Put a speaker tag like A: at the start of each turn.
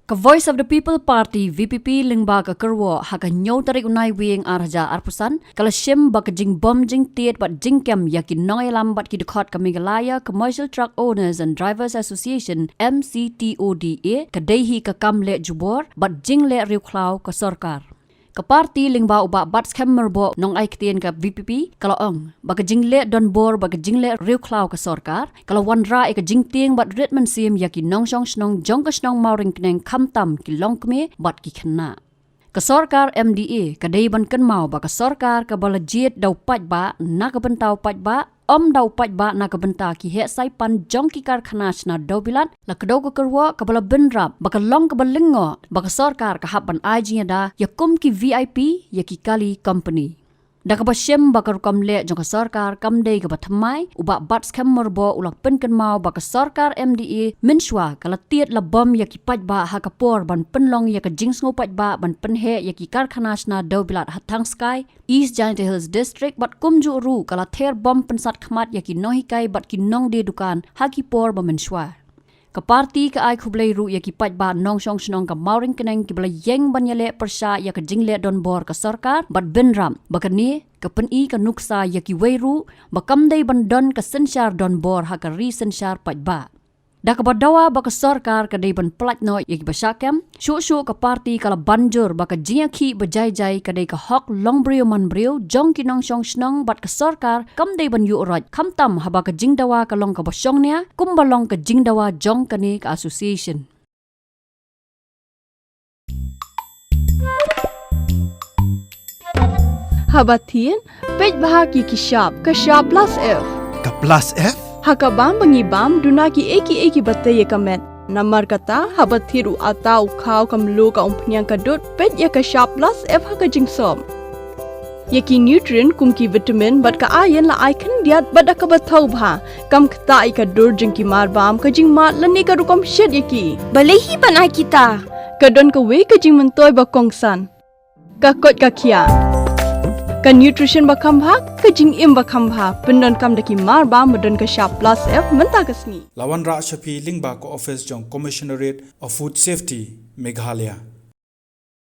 A: Ka Voice of the People Party VPP lingba ka Kyrwoh ha ka nyaw tarik unai wing arja arpusan kala shim ba ka jing bom jing tiet bat jing kem yakin nong elam bat ki dekhot ka Meghalaya Commercial Truck Owners and Drivers Association MCTODA ka dehi ka kam le Jubor bat jing le Riewkhlaw ka Sorkar. Ka parti lingba uba bat scammer bo nong ai ktien ka VPP kala ong ba ka jingle don bor ba ka jingle Riewkhlaw ka Sorkar kala wanra e ka jingting bat ritman sim yaki nong shong snong jong ka snong mauring kneng khamtam ki long kme bat ki khna ka Sorkar MDA ka dei ban kan mau ba ka Sorkar ka balajit dau paj ba na ka bentau paj ba dau paj ba na ka Bynta ki he Saipan jong ki kar khana chna dau bilat la ka dau ka Kyrwoh ka bala benrap ba ka long ka balingo ba ka Sorkar ka hapan ai da yakum ki VIP ya ki kali company da ka bashem ba ka kam le jong ka Sorkar kam dei ka bathamai uba bat scammer bo ulak pen kan mau ba ka Sorkar MDA minshwa kala tiet la bom ya ki paj ba ha ka por ban penlong ya ka jings ngo paj ba ban pen he ya ki kar khana chna dau bilat hatang sky East Giant Hills District bat kumju ru kala ther bom pensat khmat ya ki nohi kai bat ki nong de dukan ha ki por ba minshwa ka parti ka ai khublei ru ya ki paj ba nong shong snong ka mauring keneng ki bala yeng banyale persha ya ka jingle don bor ka Sorkar bat benram ba ka ni ka pen i ka nuksa ya ki weiru ba kam dei ban don ka senshar don bor ha ka ri senshar paj ba da ka badawa ba ka Sorkar ka dei ban plat no ya ki basakam shu ka parti kala banjur ba ka jinya khi ba jai jai ka dei ka hok long brio man brio jong ki nong shong snong bat ka Sorkar kam dei ban yu roj kham tam ha ba ka jingdawa ka long ka bosong nia kum ba long ka jingdawa jong ka ni ka association
B: Habatin pej bahaki ki shop ka shop plus F
C: Ka plus F?
B: Hakabam bangibam dunaki eki bataye kamet namar kata habathiru atau khaw kamlu ka umpnyang kadut pej ya ka shop plus F haka jingsom yaki nutrient kumki vitamin bat ka iron la icon diat bada ka bathau bha kam khta ai ka dur jingki mar bam ka jing mat lani ka rukom shed yaki
D: balehi banai kita
B: ka don ka we ka jing mentoy ba kongsan ka kot ka khia ka nutrition ba khambha ka jing im ba khambha pendon kam daki mar ba modon ka shop plus F menta kasni
C: Lawan Ra Shafi Lingba ko office jong Commissionerate of Food Safety Meghalaya